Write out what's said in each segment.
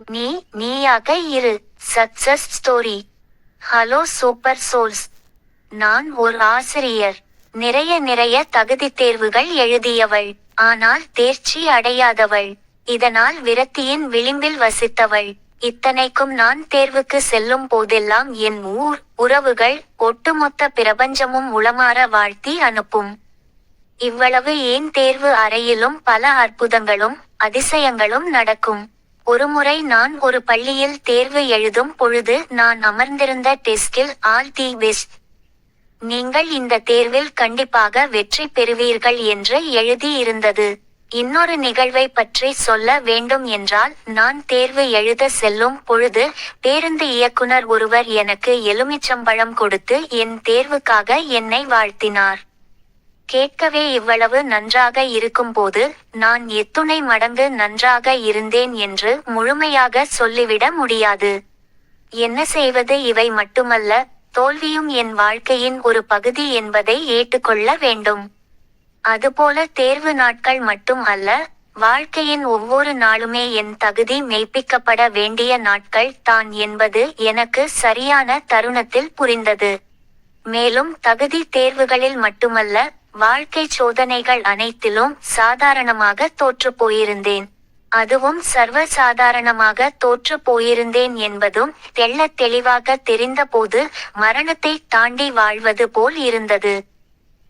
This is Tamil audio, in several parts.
நீ நீயாக இரு. Success story. Hello super souls. நான் ஒரு ஆசிரியர். நிறைய நிறைய தகுதித் தேர்வுகள் எழுதியவள். ஆனால் தேர்ச்சி அடையாதவள். இதனால் விரக்தியின் விளிம்பில் வசித்தவள். இத்தனைக்கும் நான் தேர்வுக்கு செல்லும் போதெல்லாம் என் ஊர், உறவுகள், ஒட்டுமொத்த பிரபஞ்சமும் உளமாற வாழ்த்தி அனுப்பும். இவ்வளவு ஏன் தேர்வு அறையிலும் பல அற்புதங்களும் அதிசயங்களும் நடக்கும். ஒருமுறை நான் ஒரு பள்ளியில் தேர்வு எழுதும் பொழுது நான் அமர்ந்திருந்த டெஸ்கில் ஆல் தி பெஸ்ட், நீங்கள் இந்த தேர்வில் கண்டிப்பாக வெற்றி பெறுவீர்கள் என்று எழுதி இருந்தது. இன்னொரு நிகழ்வை பற்றி சொல்ல வேண்டும் என்றால், நான் தேர்வு எழுத செல்லும் பொழுது பேருந்து இயக்குனர் ஒருவர் எனக்கு எலுமிச்சம்பழம் கொடுத்து என் தேர்வுக்காக என்னை வாழ்த்தினார். கேட்கவே இவ்வளவு நன்றாக இருக்கும்போது நான் எத்துணை மடங்கு நன்றாக இருந்தேன் என்று முழுமையாக சொல்லிவிட முடியாது. என்ன செய்வது? இவை மட்டுமல்ல, தோல்வியும் என் வாழ்க்கையின் ஒரு பகுதி என்பதை ஏற்றுக்கொள்ள வேண்டும். அதுபோல தேர்வு நாட்கள் மட்டும் அல்ல, வாழ்க்கையின் ஒவ்வொரு நாளுமே என் தகுதி மெய்ப்பிக்கப்பட வேண்டிய நாட்கள் தான் என்பது எனக்கு சரியான தருணத்தில் புரிந்தது. மேலும் தகுதி தேர்வுகளில் மட்டுமல்ல, வாழ்க்கை சோதனைகள் அனைத்திலும் சாதாரணமாக தோற்று போயிருந்தேன். அதுவும் சர்வ சாதாரணமாக தோற்று போயிருந்தேன் என்பதும் தெள்ளத் தெளிவாக தெரிந்தபோது மரணத்தை தாண்டி வாழ்வது போல் இருந்தது.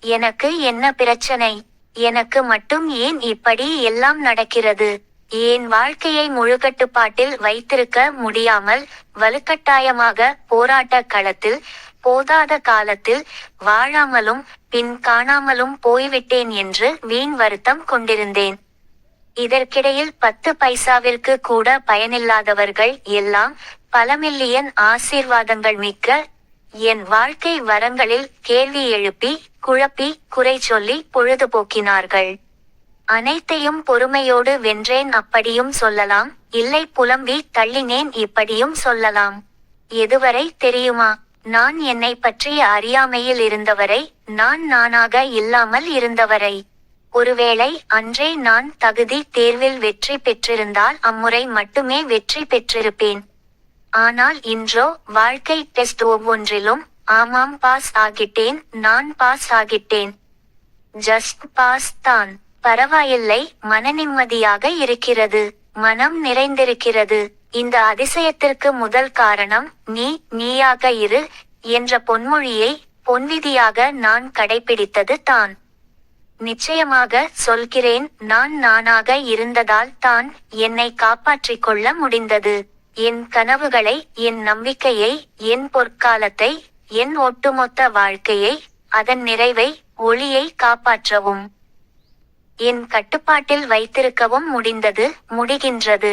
எனக்கு என்ன பிரச்சனை? எனக்கு மட்டும் ஏன் இப்படி எல்லாம் நடக்கிறது? என் வாழ்க்கையை முழுக்கட்டுப்பாட்டில் வைத்திருக்க முடியாமல் வலுக்கட்டாயமாக போராட்ட களத்தில், போதாத காலத்தில் வாழாமலும் பின் காணாமலும் போய்விட்டேன் என்று வீண் வருத்தம் கொண்டிருந்தேன். இதற்கிடையில் 10 பைசாவிற்கு கூட பயனில்லாதவர்கள் எல்லாம் பல மில்லியன் ஆசீர்வாதங்கள் மிக்க என் வாழ்க்கை வரங்களில் கேள்வி எழுப்பி, குழப்பி, குறை சொல்லி பொழுதுபோக்கினார்கள். அனைத்தையும் பொறுமையோடு வென்றேன் அப்படியும் சொல்லலாம், இல்லை புலம்பி தள்ளினேன் இப்படியும் சொல்லலாம். எதுவரை தெரியுமா? நான் என்னை பற்றிய அறியாமையில் இருந்தவரை, நான் நானாக இல்லாமல் இருந்தவரை. ஒருவேளை அன்றே நான் தகுதி தேர்வில் வெற்றி பெற்றிருந்தால் அம்முறை மட்டுமே வெற்றி பெற்றிருப்பேன். ஆனால் இன்றோ வாழ்க்கை டெஸ்ட் ஒவ்வொன்றிலும் ஆமாம் பாஸ் ஆகிட்டேன், நான் பாஸ் ஆகிட்டேன். ஜஸ்ட் பாஸ் தான். பரவாயில்லை, மனநிம்மதியாக இருக்கிறது, மனம் நிறைந்திருக்கிறது. இந்த அதிசயத்திற்கு முதல் காரணம் நீ நீயாக இரு என்ற பொன்மொழியை பொன்விதியாக நான் கடைபிடித்தது தான். நிச்சயமாக சொல்கிறேன், நான் நானாக இருந்ததால் தான் என்னை காப்பாற்றிக் கொள்ள முடிந்தது. என் கனவுகளை, என் நம்பிக்கையை, என் பொற்காலத்தை, என் ஒட்டுமொத்த வாழ்க்கையை, அதன் நிறைவை, ஒளியை காப்பாற்றவும் என் கட்டுப்பாட்டில் வைத்திருக்கவும் முடிந்தது, முடிகின்றது.